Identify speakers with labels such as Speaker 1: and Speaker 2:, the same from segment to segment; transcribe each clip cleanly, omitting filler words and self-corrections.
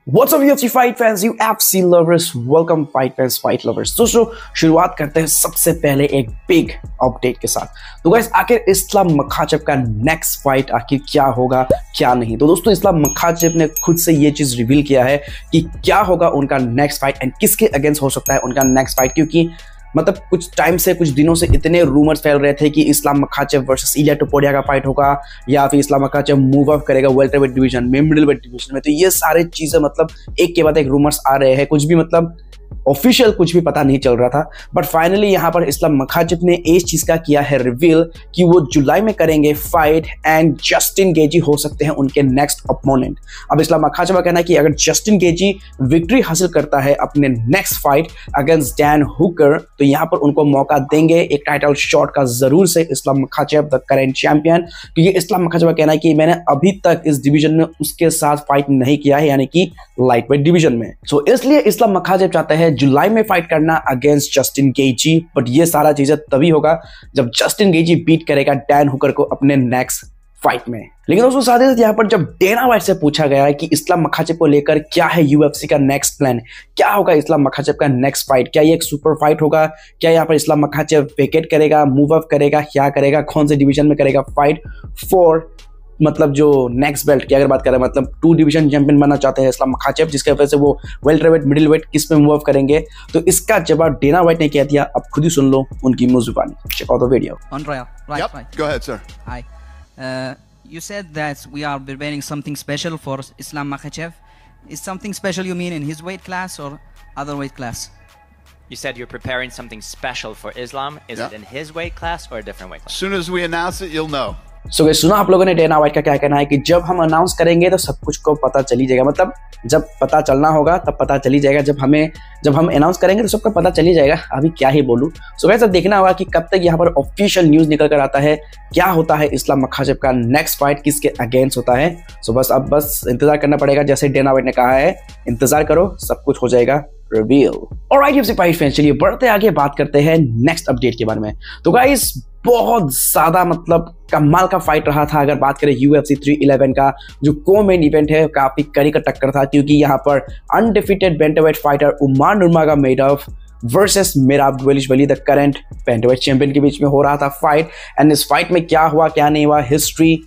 Speaker 1: What's up UFC fight fans, UFC lovers, welcome fight fans, fight lovers. दोस्तों शुरुआत करते हैं सबसे पहले एक बिग अपडेट के साथ। तो गाइस आखिर इस्लाम मखाचेव का नेक्स्ट फाइट आखिर क्या होगा क्या नहीं। तो दोस्तों इस्लाम मखाचेव ने खुद से ये चीज रिवील किया है कि क्या होगा उनका नेक्स्ट फाइट एंड किसके अगेंस्ट हो सकता है उनका नेक्स्ट फाइट, क्योंकि मतलब कुछ टाइम से कुछ दिनों से इतने रूमर्स फैल रहे थे कि इस्लाम मखाचेव वर्सेस इलिया टोपुरिया का फाइट होगा या फिर इस्लाम मखाचेव मूव अप करेगा वेल्टरवेट डिवीजन में, मिडिलवेट डिवीजन में। तो ये सारे चीजें मतलब एक के बाद एक रूमर्स आ रहे हैं, कुछ भी मतलब ऑफिशियल कुछ भी पता नहीं चल रहा था। बट फाइनली यहाँ पर इस्लाम मखाचेव ने इस चीज का किया है रिवील कि वो जुलाई में करेंगे फाइट एंड जस्टिन गेजी हो सकते हैं उनके नेक्स्ट अपोनेंट। अब इस्लाम मखाचेव का कहना है कि अगर जस्टिन गेजी विक्ट्री हासिल करता है अपने next fight against Dan Hooker तो यहाँ पर उनको मौका देंगे एक टाइटल शॉट का जरूर से Islam Makhachev the current champion, क्योंकि इस्लाम मखाचेव का कहना है कि मैंने अभी तक इस डिवीजन में उसके साथ फाइट नहीं किया है, यानी कि लाइटवेट डिवीजन में। सो इसलिए इस्लाम मखाचेव चाहते हैं जुलाई में फाइट करना अगेंस्ट जस्टिन गेजी। बट ये सारा चीजें तभी होगा जब जस्टिन गेजी बीट करेगा डैन हुकर को अपने नेक्स्ट फाइट में। लेकिन दोस्तों साथ ही साथ यहाँ पर जब डेना वाइट से पूछा गया कि इस्लाम मखाचेव को लेकर क्या है यूएफसी का नेक्स्ट प्लान, क्या होगा इस्लाम मखाचेव का नेक्स्ट फाइट, क्या ये एक सुपर फाइट होगा, क्या यहाँ पर इस्लाम मखाचेव वेकेट करेगा, मूव अप करेगा, क्या करेगा, कौन से डिवीजन में करेगा फाइट फॉर मतलब जो नेक्स्ट बेल्ट की अगर बात करें, मतलब 2 डिवीजन चैंपियन बनना चाहते हैं इस्लाम मखाचेव, जिसके वजह से वो वेल्टरवेट मिडिलवेट किस में मूव करेंगे। तो इसका जवाब डेना वाइट ने कह दिया। अब खुद ही सुन लो उनकी मुंह जुबानी। Check out the video.
Speaker 2: Right. Go ahead, sir.
Speaker 3: Hi. You said that we are preparing something special for Islam Makhachev. Is something special you mean in his weight class or other weight class?
Speaker 4: You said you're preparing something special for Islam. Is it in his weight class or a different weight class?
Speaker 2: As soon as we announce it, you'll know.
Speaker 1: So guys सुना आप लोगों ने Dana white का क्या कहना है कि जब हम अनाउंस करेंगे तो सब कुछ को पता चली जाएगा। मतलब जब पता चलना होगा तब पता चली जाएगा, जब हम अनाउंस करेंगे तो सबका पता चली जाएगा। अभी क्या ही बोलूं। सो गाइस अब देखना होगा कि कब तक यहाँ पर ऑफिशियल न्यूज निकल कर आता है, क्या होता है इस्लाम मखाचेव का नेक्स्ट फाइट किसके अगेंस्ट होता है। सो बस इंतजार करना पड़ेगा, जैसे डेना वाइट ने कहा है इंतजार करो, सब कुछ हो जाएगा reveal. Alright UFC fight fans, चलिए बढ़ते आगे बात करते हैं नेक्स्ट अपडेट के बारे में। तो गाइस बहुत ज्यादा मतलब कमाल का फाइट रहा था। अगर बात करें UFC 311 का जो को मेन इवेंट है, काफी कड़ी का टक्कर था, क्योंकि यहाँ पर undefeated bantamweight fighter Umar Nurmagomedov versus Merab Dvalishvili the current bantamweight champion के बीच में हो रहा था फाइट। एंड इस फाइट में क्या हुआ क्या नहीं हुआ, हिस्ट्री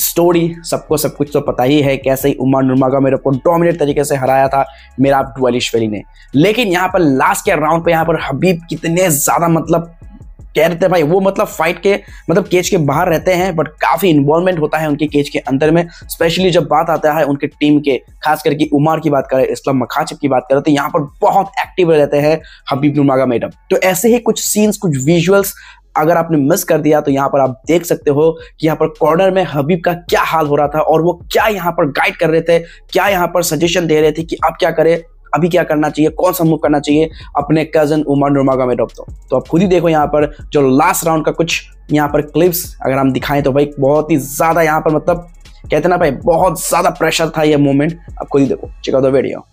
Speaker 1: स्टोरी सबको सब कुछ तो पता ही है, कैसे ही उमर नुर्मागोमेडोव को डोमिनेट तरीके से हराया था मेराब द्वेलिशविली ने। लेकिन यहाँ पर लास्ट के राउंड पे यहाँ पर हबीब कितने ज्यादा मतलब कह रहे थे भाई, वो मतलब फाइट के मतलब केज के बाहर रहते हैं बट काफी इन्वॉल्वमेंट होता है उनके केज के अंदर में, स्पेशली जब बात आता है उनके टीम के, खास करके उमर की बात करें, इस्लाम मखाचेव की बात करें, तो यहाँ पर बहुत एक्टिव रहते हैं हबीब नुर्मागोमेडोव। तो ऐसे ही कुछ सीन्स, कुछ विजुअल्स अगर आपने मिस कर दिया तो यहाँ पर आप देख सकते हो कि यहाँ पर कॉर्नर में हबीब का क्या हाल हो रहा था और वो क्या यहाँ पर गाइड कर रहे थे, क्या यहाँ पर सजेशन दे रहे थे कि आप क्या करें, अभी क्या करना चाहिए, कौन सा मूव करना चाहिए अपने कजन उमर नुर्मागोमेडोव। तो आप खुद ही देखो यहाँ पर जो लास्ट राउंड का कुछ यहाँ पर क्लिप्स अगर हम दिखाएं तो भाई बहुत ही ज्यादा यहाँ पर मतलब कहते ना भाई बहुत ज्यादा प्रेशर था ये मोमेंट। आप खुद ही देखो, चेक आउट द वीडियो।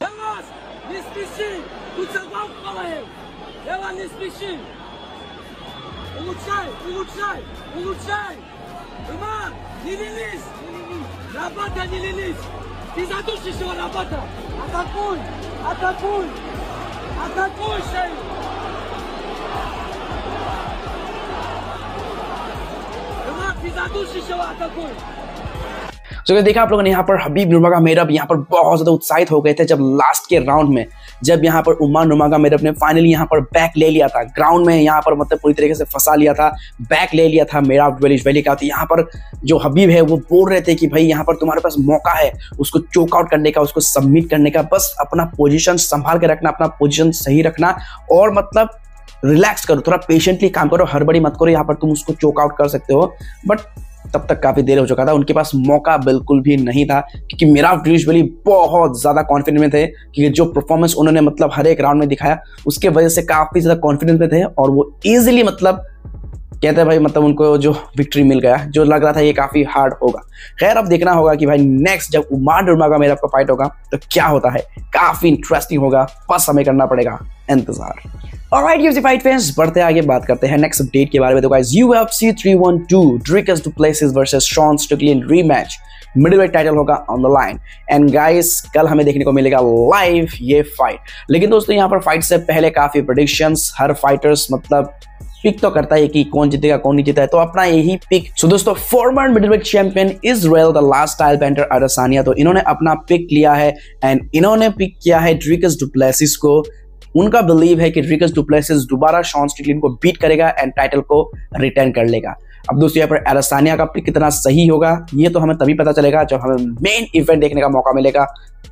Speaker 1: तो देखा आप लोगों ने यहाँ पर हबीब नुर्मागोमेडोव यहाँ पर बहुत ज्यादा उत्साहित हो गए थे जब लास्ट के राउंड में, जब यहाँ पर उमर नुर्मागोमेडोव ने फाइनली यहाँ पर बैक ले लिया था ग्राउंड में, यहाँ पर मतलब पूरी तरीके से फंसा लिया था, बैक ले लिया था मेराब द्वेलिशविली का। तो यहाँ पर जो हबीब है वो बोल रहे थे कि भाई यहाँ पर तुम्हारे पास मौका है उसको चोक आउट करने का, उसको सबमिट करने का, बस अपना पोजीशन संभाल के रखना, अपना पोजीशन सही रखना और मतलब रिलैक्स करो, थोड़ा पेशेंटली काम करो, हड़बड़ी मत करो, यहाँ पर तुम उसको चोक आउट कर सकते हो। बट तब तक काफी देर हो चुका था, उनके पास मौका बिल्कुल भी नहीं था, क्योंकि मेराब द्वेलिशविली बहुत ज्यादा कॉन्फिडेंस में थे कि जो परफॉर्मेंस उन्होंने मतलब हर एक राउंड में दिखाया उसके वजह से काफी ज्यादा कॉन्फिडेंस में थे और वो इजीली मतलब कहते हैं भाई मतलब उनको जो विक्ट्री मिल गया, जो लग रहा था ये काफी हार्ड होगा। खैर अब देखना होगा कि भाई नेक्स्ट जब उमर नुर्मागोमेडोव का फाइट होगा तो क्या होता है, काफी इंटरेस्टिंग होगा, बस हमें करना पड़ेगा इंतजार। ऑलराइट यूएफसी फाइट फैंस, बढ़ते आगे बात करते हैं नेक्स्ट अपडेट के बारे में। तो guys UFC 312 Dricus du Plessis versus Sean Strickland rematch middleweight title होगा on the line. And guys कल हमें देखने को मिलेगा लाइव ये फाइट। लेकिन दोस्तों यहाँ पर फाइट से पहले काफी प्रेडिक्शंस, हर फाइटर्स मतलब पिक तो करता है कि कौन जीतेगा कौन नहीं जीता है, तो अपना यही पिक। सो दोस्तों former middleweight champion Israel the last style bender Adesanya, तो इन्होंने अपना पिक लिया है एंड इन्होंने पिक किया है ड्रिकस डुप्लेसिस को। उनका बिलीव है कि ड्रिकस डुप्लेसिस दोबारा शॉन स्टिकलिन को बीट करेगा एंड टाइटल को रिटर्न कर लेगा। अब दोस्तों यहाँ पर अडेसानिया का पिक कितना सही होगा ये तो हमें तभी पता चलेगा जब हमें मेन इवेंट देखने का मौका मिलेगा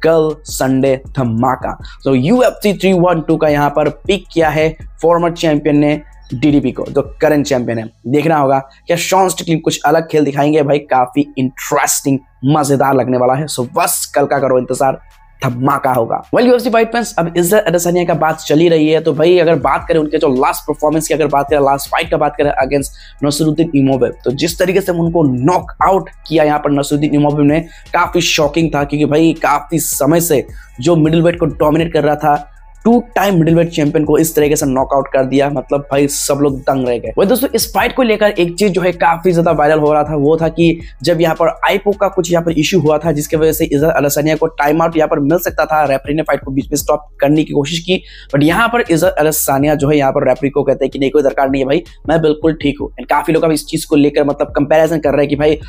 Speaker 1: कल संडे धमाका। तो UFC 312 का यहाँ पर पिक किया है फॉर्मर चैंपियन ने DDP को, जो करंट चैंपियन है। देखना होगा क्या शॉन स्टिकलिन कुछ अलग खेल दिखाएंगे भाई, काफी इंटरेस्टिंग मजेदार लगने वाला है। सो बस कल का करो इंतजार, धमाका होगा। वेल UFC फाइट फैंस, अब इजराइल अडेसानिया का बात चली रही है तो भाई अगर बात करें उनके जो लास्ट परफॉर्मेंस की, अगर बात करें लास्ट फाइट का बात करें अगेंस्ट नसरुद्दीन इमोवेव, तो जिस तरीके से उनको नॉक आउट किया यहाँ पर नसरुद्दीन इमोवेव ने, काफी शॉकिंग था। क्योंकि भाई काफी समय से जो मिडिलवेट को डोमिनेट कर रहा था, 2 टाइम मिडिलवेट चैंपियन को इस तरीके से नॉकआउट कर दिया, मतलब भाई सब लोग दंग रह गए। वही दोस्तों इस फाइट को लेकर एक चीज जो है काफी ज्यादा वायरल हो रहा था, वो था कि जब यहाँ पर आईपो का कुछ यहाँ पर इश्यू हुआ था जिसकी वजह से इजराइल अडेसानिया को टाइम आउट यहाँ पर मिल सकता था। रेफरी ने फाइट को बीच में स्टॉप करने की कोशिश की, बट यहाँ पर इजराइल अडेसानिया जो है यहाँ पर रेफरी को कहते हैं कि नहीं कोई दरकार नहीं है भाई, मैं बिल्कुल ठीक हूँ। एंड काफी लोग अब इस चीज को लेकर मतलब कंपेरिजन कर रहे हैं कि भाई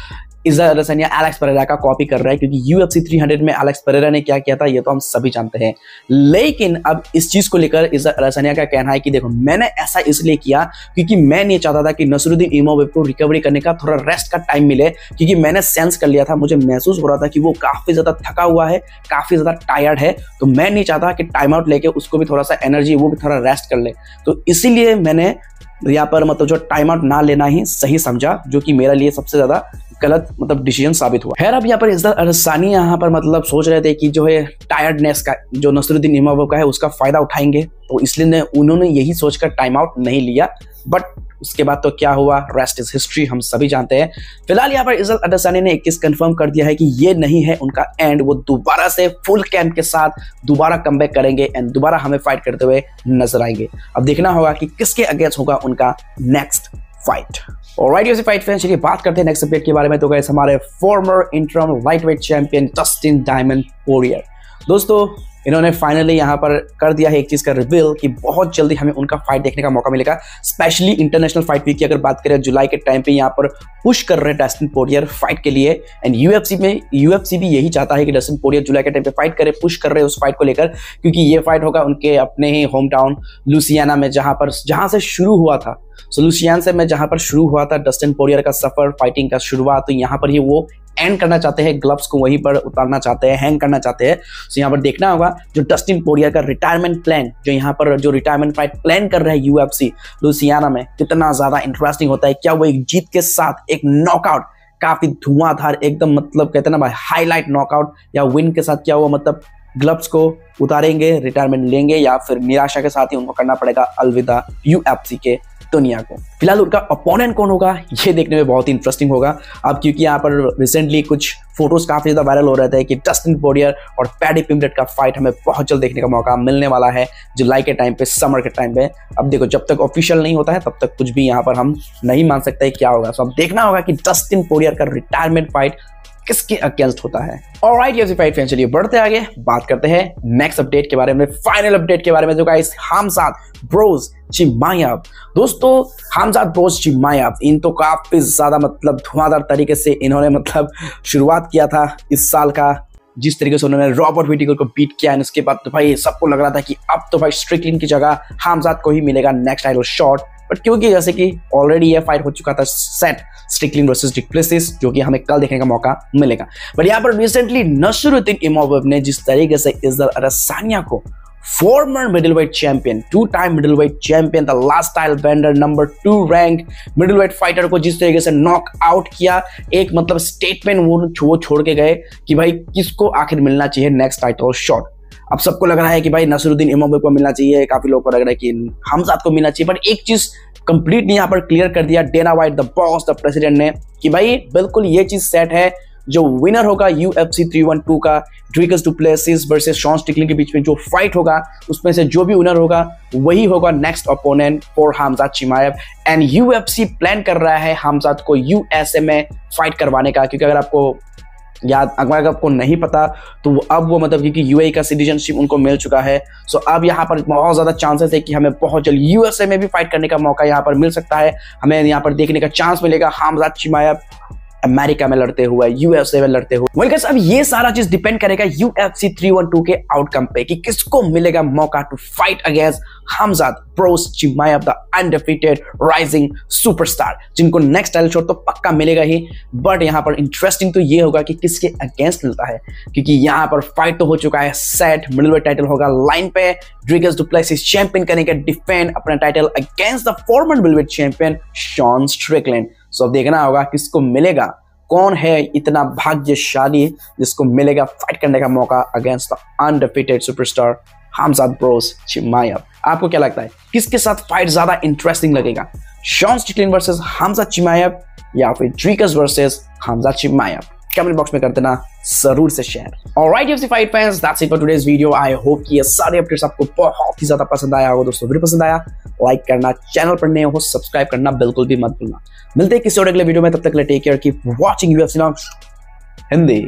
Speaker 1: इजराइल अडेसानिया एलेक्स पेरेरा का कॉपी कर रहा है, क्योंकि UFC 300 में एलेक्स पेरेरा ने क्या किया था ये तो हम सभी जानते हैं। लेकिन अब इस चीज को लेकर इजराइल अडेसानिया का कहना है कि देखो मैंने ऐसा इसलिए किया क्योंकि मैं नहीं चाहता था कि नसरुद्दीन इमोवेव को रिकवरी करने का थोड़ा रेस्ट का टाइम मिले, क्योंकि मैंने सेंस कर लिया था, मुझे महसूस हो रहा था कि वो काफी ज्यादा थका हुआ है, काफी ज्यादा टायर्ड है, तो मैं नहीं चाहता कि टाइम आउट लेके उसको भी थोड़ा सा एनर्जी, वो भी थोड़ा रेस्ट कर ले। तो इसीलिए मैंने यहाँ पर मतलब जो टाइम आउट ना लेना ही सही समझा, जो कि मेरे लिए सबसे ज्यादा गलत मतलब डिसीजन साबित हुआ। खैर अब यहाँ पर इजराइल अडेसानिया यहाँ पर मतलब सोच रहे थे कि जो है टायर्डनेस का जो नसरुद्दीन इमोवेव का है उसका फायदा उठाएंगे, तो इसलिए उन्होंने यही सोचकर टाइम आउट नहीं लिया। बट उसके बाद तो क्या हुआ, रेस्ट इज हिस्ट्री, हम सभी जानते हैं। फिलहाल यहाँ पर इजराइल अडेसानिया ने एक चीज कंफर्म कर दिया है कि ये नहीं है उनका एंड, वो दोबारा से फुल कैंप के साथ दोबारा कमबैक करेंगे एंड दोबारा हमें फाइट करते हुए नजर आएंगे। अब देखना होगा कि किसके अगेंस्ट होगा उनका next fight. Alright UFC fight fans, चलिए बात करते हैं नेक्स्ट अपडेट के बारे में। तो गाइस हमारे farmer interim lightweight champion Justin diamond Poirier, दोस्तों इन्होंने फाइनली यहाँ पर कर दिया है एक चीज का रिवील कि बहुत जल्दी हमें उनका फाइट देखने का मौका मिलेगा। स्पेशली इंटरनेशनल फाइट वीक की अगर बात करें, जुलाई के टाइम पे यहाँ पर पुश कर रहे हैं डस्टिन पोरियर फाइट के लिए। एंड UFC भी यही चाहता है कि डस्टिन पोरियर जुलाई के टाइम पे फाइट करे, पुश कर रहे हैं उस फाइट को लेकर, क्योंकि ये फाइट होगा उनके अपने ही होम टाउन लुसियाना में, जहां से शुरू हुआ था। सो लुसियाना से में जहां पर शुरू हुआ था डस्टिन पोरियर का सफर, फाइटिंग का शुरुआत, तो यहाँ पर ही वो एंड करना चाहते हैं, ग्लव्स को वहीं पर उतारना चाहते हैं, हैंग करना चाहते हैं। सो यहाँ पर देखना होगा जो डस्टिन पोरियर का रिटायरमेंट प्लान, जो यहाँ पर जो रिटायरमेंट फाइट प्लान कर रहा है UFC लुसियाना में, कितना ज्यादा इंटरेस्टिंग होता है। क्या वो एक जीत के साथ एक नॉकआउट, काफी धुआंधार एकदम मतलब कहते हैं ना भाई हाईलाइट नॉकआउट, या विन के साथ क्या वो मतलब ग्लव्स को उतारेंगे, रिटायरमेंट लेंगे, या फिर निराशा के साथ ही उनको करना पड़ेगा अलविदा UFC के दुनिया को। फिलहाल उनका अपोनेंट कौन होगा ये देखने में बहुत ही इंटरेस्टिंग होगा। अब क्योंकि यहाँ पर रिसेंटली कुछ फोटोज काफी ज्यादा वायरल हो रहे थे कि डस्टिन पोरियर और पैडी पिम्बलेट का फाइट हमें बहुत जल्द देखने का मौका मिलने वाला है, जुलाई के टाइम पे, समर के टाइम पे। अब देखो जब तक ऑफिशियल नहीं होता है तब तक कुछ भी यहाँ पर हम नहीं मान सकते क्या होगा। सो अब देखना होगा कि डस्टिन पोरियर का रिटायरमेंट फाइट किसके अगेंस्ट होता है। ऑलराइट UFC फाइट फैंस, चलिए बढ़ते आगे, बात करते हैं नेक्स्ट अपडेट के बारे में, फाइनल अपडेट के बारे में, जो गाइस हमजाद ब्रोज चिमायव। दोस्तों हमजाद ब्रोज चिमायव, इन तो काफी ज्यादा मतलब धुआंधार तरीके से इन्होंने मतलब शुरुआत किया था इस साल का, जिस तरीके से उन्होंने रॉबर्ट विटिकर को बीट किया। उसके बाद तो भाई सबको लग रहा था कि अब तो भाई स्ट्रिकलिन की जगह हमजाद को ही मिलेगा नेक्स्ट टाइटल शॉट, बट क्योंकि जैसे कि ऑलरेडी ये फाइट हो चुका था सेट, स्ट्रिकलिन वर्सेस डुप्लेसिस, जो कि हमें कल देखने का मौका मिलेगा। बट यहाँ पर रिसेंटली नसरुद्दीन इमोवेव ने जिस तरीके से इजराइल अडेसानिया को former middleweight champion, 2 time middleweight champion, the last style bender, number 2 rank middleweight fighter को जिस तरीके से नॉक आउट किया, एक मतलब स्टेटमेंट वो छोड़ के गए कि भाई किसको आखिर मिलना चाहिए नेक्स्ट टाइटल शॉट। अब सबको लग रहा है कि भाई नसरुद्दीन इमोवेव को मिलना चाहिए, काफी लोगों को लग रहा है कि हमजाद को मिलना चाहिए, बट एक चीज कंप्लीटली यहाँ पर क्लियर कर दिया Dana White, the boss, the president ने, कि भाई बिल्कुल ये चीज सेट है, जो विनर होगा UFC 312 का ड्रिकस डुप्लेसिस वर्सेस शॉन स्टिकलिन के बीच में जो फाइट होगा, उसमें से जो भी विनर होगा वही होगा next opponent for Khamzat Chimaev. And UFC plan कर रहा है हमजाद को USA में फाइट करवाने का, क्योंकि अगर आपको याद अगर आपको नहीं पता तो अब वो मतलब क्योंकि यूएई का सिटीजनशिप उनको मिल चुका है, सो अब यहाँ पर बहुत ज़्यादा चांसेस है कि हमें बहुत जल्द यूएसए में भी फाइट करने का मौका यहाँ पर मिल सकता है। हमें यहाँ पर देखने का चांस मिलेगा हमजात चिमाएव अमेरिका में लड़ते हुए, यूएसए में लड़ते हुए। वेल गाइस, अब ये सारा चीज डिपेंड करेगा UFC 312 के आउटकम पे कि किसको मिलेगा मौका to fight against Khamzat Borz Chimaev the undefeated rising superstar, जिनको नेक्स्ट टाइटल शॉट तो पक्का मिलेगा ही। बट यहाँ पर इंटरेस्टिंग तो ये होगा कि किसके अगेंस्ट मिलता है, क्योंकि यहाँ पर फाइट तो हो चुका है सेट, मिडलवेट टाइटल होगा लाइन पे। ड्रिगस डु प्लेसिस चैंपियन करेंगे डिफेंड अपना title against the former middleweight champion Sean Strickland. So अब देखना होगा किसको मिलेगा, कौन है इतना भाग्यशाली जिसको मिलेगा फाइट करने का मौका against the undefeated superstar Khamzat Borz Chimaev. आपको क्या लगता है किसके साथ फाइट ज्यादा इंटरेस्टिंग लगेगा, शॉन स्ट्रिकलैंड वर्सेस हमजात चिमाएव या फिर ड्रिगस वर्सेस हमजात चिमाएव? कमेंट बॉक्स में कर देना जरूर से share. Alright UFC fight fans, that's it for today's video. I hope कि ये सारे अपडेट्स आपको बहुत ही ज्यादा पसंद आया होगा। दोस्तों वीडियो पसंद आया लाइक करना, चैनल पर नए हो सब्सक्राइब करना बिल्कुल भी मत भूलना। मिलते हैं किसी और अगले वीडियो में, तब तक के लिए take care, keep watching UFC Hindi.